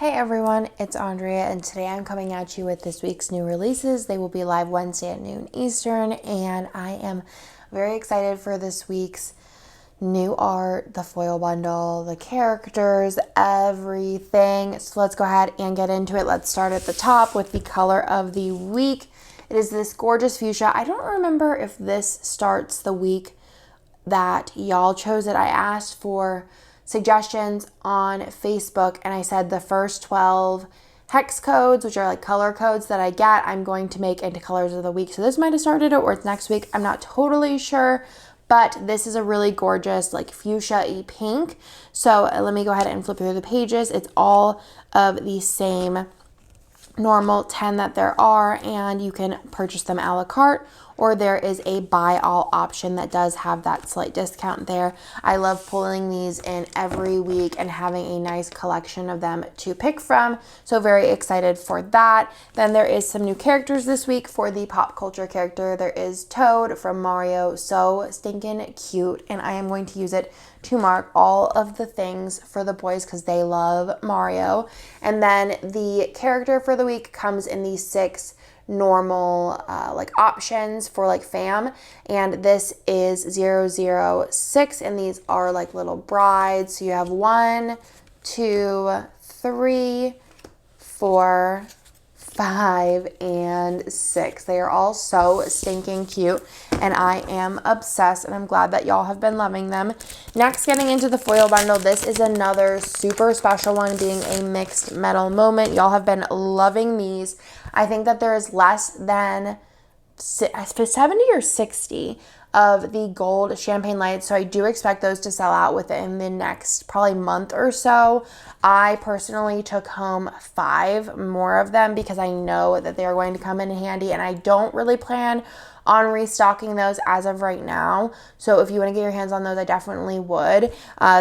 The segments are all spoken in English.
Hey everyone, it's Andrea, and today I'm coming at you with this week's new releases. They will be live Wednesday at noon Eastern, and I am very excited for this week's new art, the foil bundle, the characters, everything. So let's go ahead and get into it. Let's start at the top with the color of the week. It is this gorgeous fuchsia. I don't remember if this starts the week that y'all chose it. I asked for suggestions on Facebook and I said the first 12 hex codes, which are like color codes that I get, I'm going to make into colors of the week. So this might have started it or it's next week. I'm not totally sure, but this is a really gorgeous like fuchsia-y pink. So let me go ahead and flip through the pages. It's all of the same normal 10 that there are, and you can purchase them a la carte, or there is a buy all option that does have that slight discount there. I love pulling these in every week and having a nice collection of them to pick from, so very excited for that. Then there is some new characters this week. For the pop culture character, there is Toad from Mario, so stinking cute, and I am going to use it to mark all of the things for the boys because they love Mario. And then the character for the week comes in these 6 normal like options for like fam, and this is 006, and these are like little brides. So you have 1, 2, 3, 4, 5, and 6. They are all so stinking cute, and I am obsessed, and I'm glad that y'all have been loving them. Next, getting into the foil bundle, this is another super special one, being a mixed metal moment. Y'all have been loving these. I think that there is less than 70 or 60 of the gold champagne lights, so I do expect those to sell out within the next probably month or so. I personally took home 5 more of them because I know that they are going to come in handy, and I don't really plan on restocking those as of right now. So if you want to get your hands on those, I definitely would.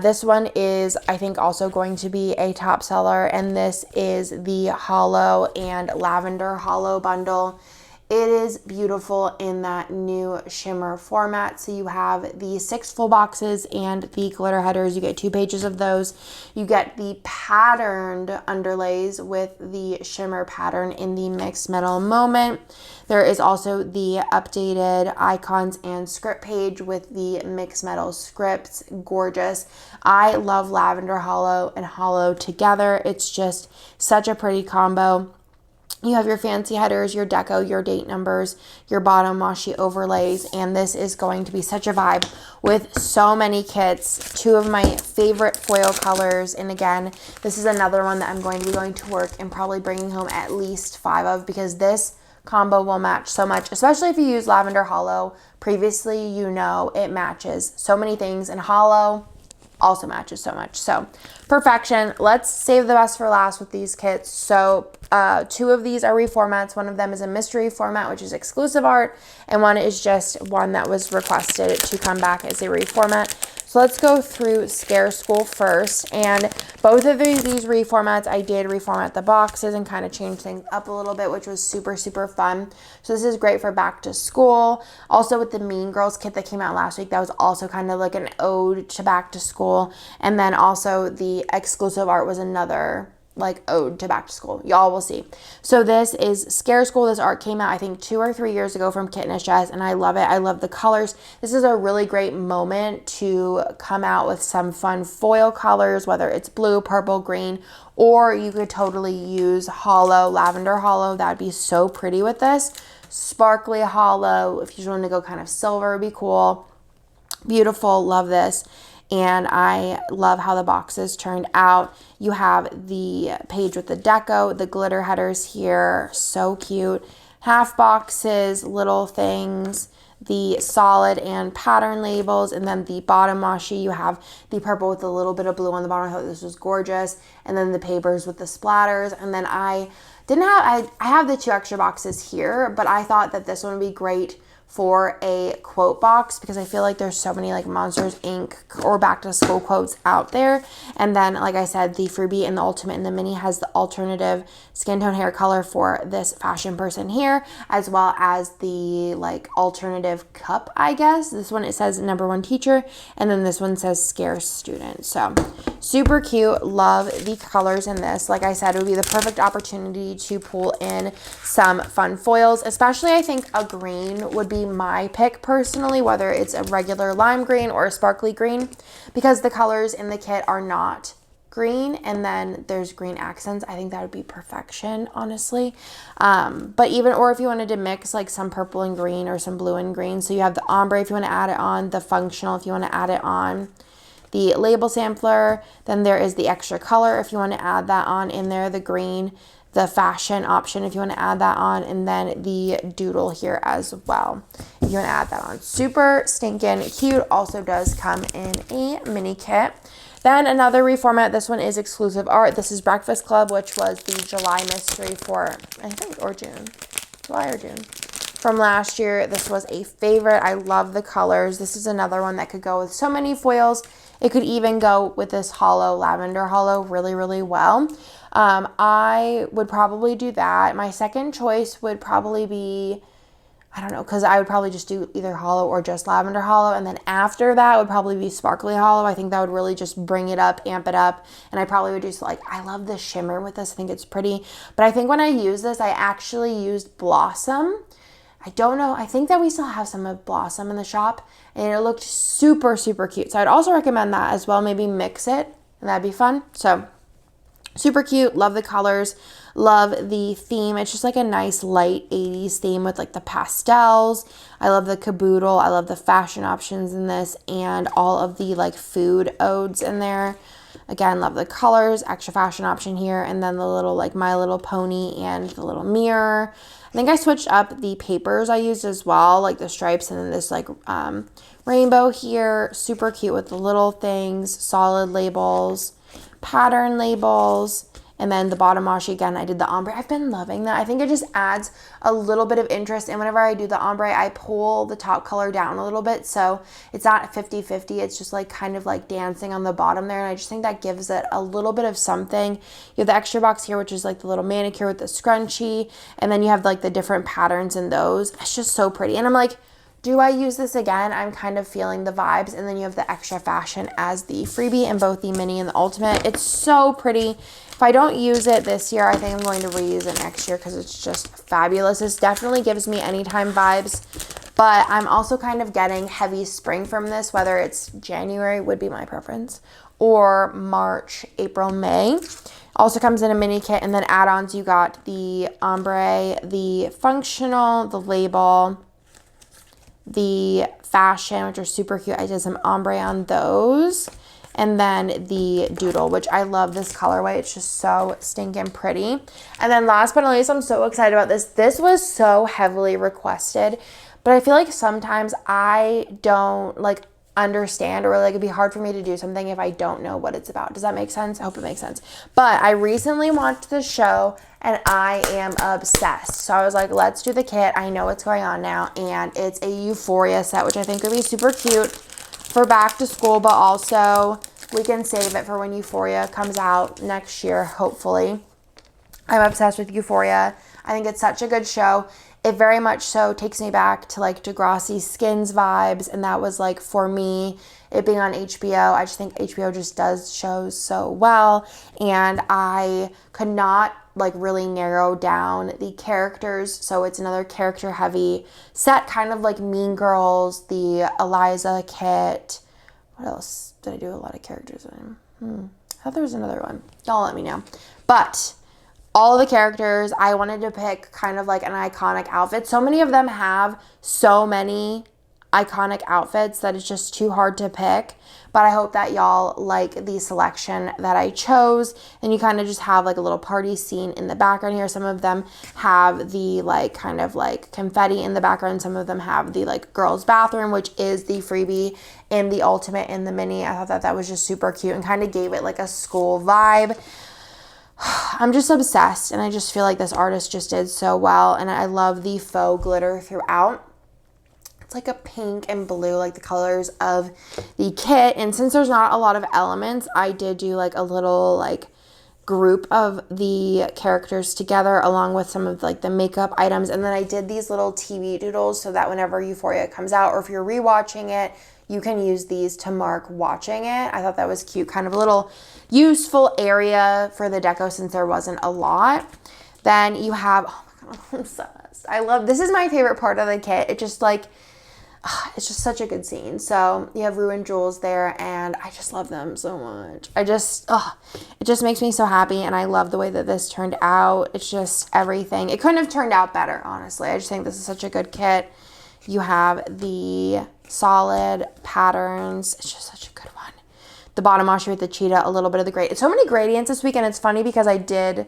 This one is, I think, also going to be a top seller, and this is the hollow and lavender hollow bundle. It is beautiful in that new shimmer format. So you have the 6 full boxes and the glitter headers. You get 2 pages of those. You get the patterned underlays with the shimmer pattern in the mixed metal moment. There is also the updated icons and script page with the mixed metal scripts. Gorgeous. I love lavender hollow and hollow together. It's just such a pretty combo. You have your fancy headers, your deco, your date numbers, your bottom washi overlays, and this is going to be such a vibe with so many kits. 2 of my favorite foil colors, and again, this is another one that I'm going to be going to work and probably bringing home at least 5 of, because this combo will match so much, especially if you use lavender hollow previously. You know it matches so many things, and hollow also matches so much. So perfection. Let's save the best for last with these kits. So 2 of these are reformats. One of them is a mystery format, which is exclusive art, and one is just one that was requested to come back as a reformat. So let's go through Scare School first, and both of these reformats, I did reformat the boxes and kind of change things up a little bit, which was super, super fun. So this is great for back to school. Also with the Mean Girls kit that came out last week, that was also kind of like an ode to back to school. And then also the exclusive art was another like ode to back to school. Y'all will see. So this is Scare School. This art came out I think 2 or 3 years ago from Kit & Jess, and I love it. I love the colors. This is a really great moment to come out with some fun foil colors, whether it's blue, purple, green, or you could totally use hollow, lavender hollow. That'd be so pretty with this. Sparkly hollow, if you just want to go kind of silver, would be cool. Beautiful. Love this. And I love how the boxes turned out. You have the page with the deco, the glitter headers here, so cute. Half boxes, little things, the solid and pattern labels, and then the bottom washi, you have the purple with a little bit of blue on the bottom. I thought this was gorgeous. And then the papers with the splatters. And then I have the 2 extra boxes here, but I thought that this one would be great for a quote box because I feel like there's so many like Monsters Inc. or back to school quotes out there. And then, like I said, the freebie and the ultimate and the mini has the alternative skin tone hair color for this fashion person here, as well as the like alternative cup, I guess. This one, it says #1 teacher, and then this one says scarce student. So super cute. Love the colors in this. Like I said, it would be the perfect opportunity to pull in some fun foils, especially I think a green would be my pick personally, whether it's a regular lime green or a sparkly green, because the colors in the kit are not green and then there's green accents. I think that would be perfection, honestly. But even, or if you wanted to mix like some purple and green or some blue and green, so you have the ombre if you want to add it on, the functional if you want to add it on, the label sampler, then there is the extra color if you want to add that on in there, the green, the fashion option if you want to add that on, and then the doodle here as well if you want to add that on. Super stinking cute. Also does come in a mini kit. Then another reformat. This one is exclusive art. This is Breakfast Club, which was the July mystery for, I think, or June. July or June. From last year. This was a favorite. I love the colors. This is another one that could go with so many foils. It could even go with this hollow, lavender hollow, really, really well. I would probably do that. My second choice would probably be, I don't know, because I would probably just do either hollow or just lavender hollow. And then after that would probably be sparkly hollow. I think that would really just bring it up, amp it up. And I probably would just like, I love the shimmer with this. I think it's pretty. But I think when I use this, I actually used Blossom. I don't know. I think that we still have some of Blossom in the shop. And it looked super, super cute. So I'd also recommend that as well. Maybe mix it. And that'd be fun. So super cute. Love the colors. Love the theme. It's just like a nice light 80s theme with like the pastels. I love the caboodle. I love the fashion options in this and all of the like food odes in there. Again, love the colors. Extra fashion option here. And then the little like My Little Pony and the little mirror. I think I switched up the papers I used as well, like the stripes and then this like rainbow here. Super cute with the little things, solid labels, pattern labels, and then the bottom washi again. I did the ombre. I've been loving that. I think it just adds a little bit of interest, and whenever I do the ombre, I pull the top color down a little bit, so it's not 50-50. It's just like kind of like dancing on the bottom there, and I just think that gives it a little bit of something. You have the extra box here, which is like the little manicure with the scrunchie, and then you have like the different patterns in those. It's just so pretty, and I'm like, do I use this again? I'm kind of feeling the vibes. And then you have the extra fashion as the freebie in both the mini and the ultimate. It's so pretty. If I don't use it this year, I think I'm going to reuse it next year because it's just fabulous. This definitely gives me anytime vibes, but I'm also kind of getting heavy spring from this, whether it's January would be my preference, or March, April, May. Also comes in a mini kit, and then add-ons, you got the ombre, the functional, the label, the fashion, which are super cute. I did some ombre on those. And then the doodle, which I love this colorway. It's just so stinking pretty. And then last but not least, I'm so excited about this. This was so heavily requested, but I feel like sometimes I don't like understand, or like it'd be hard for me to do something if I don't know what it's about. Does that make sense? I hope it makes sense. But I recently watched the show and I am obsessed. So I was like, let's do the kit. I know what's going on now. And it's a Euphoria set, which I think would be super cute for back to school, but also we can save it for when Euphoria comes out next year, hopefully. I'm obsessed with Euphoria. I think it's such a good show. It very much so takes me back to like Degrassi Skins vibes, and that was like, for me, it being on HBO, I just think HBO just does shows so well, and I could not like really narrow down the characters, so it's another character heavy set, kind of like Mean Girls, the Eliza kit. What else did I do a lot of characters in? I thought there was another one. Y'all let me know. But all of the characters, I wanted to pick kind of like an iconic outfit. So many of them have so many iconic outfits that it's just too hard to pick. But I hope that y'all like the selection that I chose. And you kind of just have like a little party scene in the background here. Some of them have the like kind of like confetti in the background. Some of them have the like girls' bathroom, which is the freebie in the ultimate and the mini. I thought that that was just super cute and kind of gave it like a school vibe. I'm just obsessed, and I just feel like this artist just did so well, and I love the faux glitter throughout. It's like a pink and blue, like the colors of the kit. And since there's not a lot of elements, I did do like a little like group of the characters together along with some of like the makeup items. And then I did these little TV doodles so that whenever Euphoria comes out, or if you're rewatching it, you can use these to mark watching it. I thought that was cute, kind of a little useful area for the deco since there wasn't a lot. Then you have, oh my God, I'm obsessed. I love, this is my favorite part of the kit. It just like, it's just such a good scene. So you have Ruined Jewels there, and I just love them so much. It just makes me so happy, and I love the way that this turned out. It's just everything. It couldn't have turned out better, honestly. I just think this is such a good kit. You have the solid patterns. It's just such a good one. The bottom washi with the cheetah, a little bit of the gradient. So many gradients this week, and it's funny because I did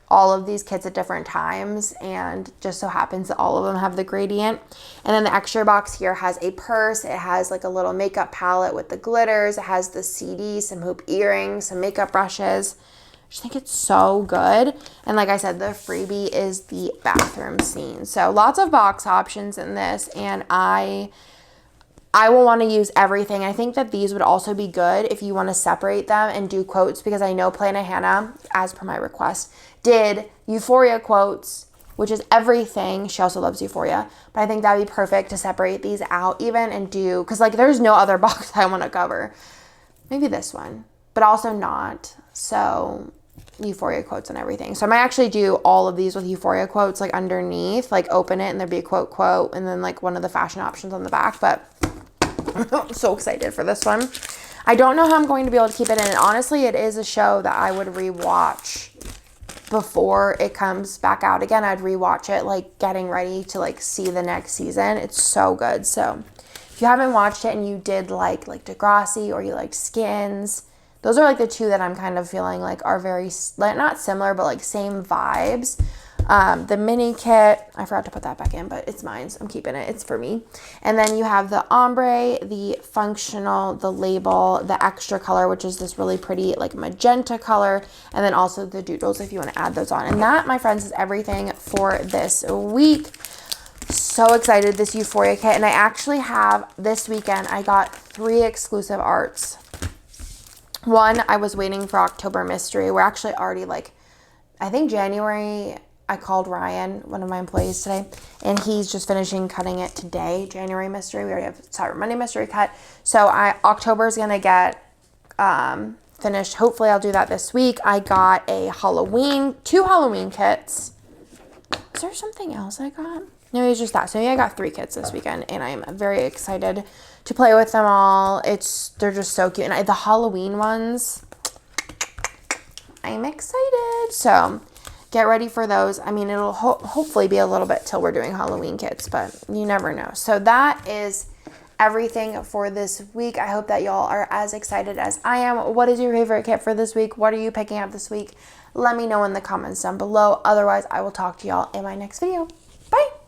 all of these kits at different times, and just so happens that all of them have the gradient. And then the extra box here has a purse. It has like a little makeup palette with the glitters. It has the CD, some hoop earrings, some makeup brushes. I just think it's so good. And like I said, the freebie is the bathroom scene. So lots of box options in this, and I will want to use everything. I think that these would also be good if you want to separate them and do quotes, because I know Plana Hannah, as per my request, did Euphoria quotes, which is everything. She also loves Euphoria, but I think that would be perfect to separate these out even and do, because like there's no other box I want to cover. Maybe this one, but also not. So Euphoria quotes and everything. So I might actually do all of these with Euphoria quotes like underneath, like open it and there'd be a quote, and then like one of the fashion options on the back. But I'm so excited for this one. I don't know how I'm going to be able to keep it in. And honestly, it is a show that I would rewatch before it comes back out again. I'd rewatch it like getting ready to like see the next season. It's so good. So if you haven't watched it and you did like Degrassi, or you like Skins, those are like the two that I'm kind of feeling like are very, like not similar, but like same vibes. The mini kit, I forgot to put that back in, but it's mine, so I'm keeping it. It's for me. And then you have the ombre, the functional, the label, the extra color, which is this really pretty like magenta color, and then also the doodles if you want to add those on. And that, my friends, is everything for this week. So excited, this Euphoria kit. And I actually have, this weekend, I got 3 exclusive arts. One, I was waiting for October Mystery. We're actually already like, I think January. I called Ryan, one of my employees today, and he's just finishing cutting it today. January Mystery. We already have Cyber Monday Mystery cut. So October is going to get finished. Hopefully I'll do that this week. I got a 2 Halloween kits. Is there something else I got? No, it's just that. So I got 3 kits this weekend, and I'm very excited to play with them all. They're just so cute. And the Halloween ones, I'm excited. So get ready for those. I mean, it'll hopefully be a little bit till we're doing Halloween kits, but you never know. So that is everything for this week. I hope that y'all are as excited as I am. What is your favorite kit for this week? What are you picking up this week? Let me know in the comments down below. Otherwise, I will talk to y'all in my next video. Bye!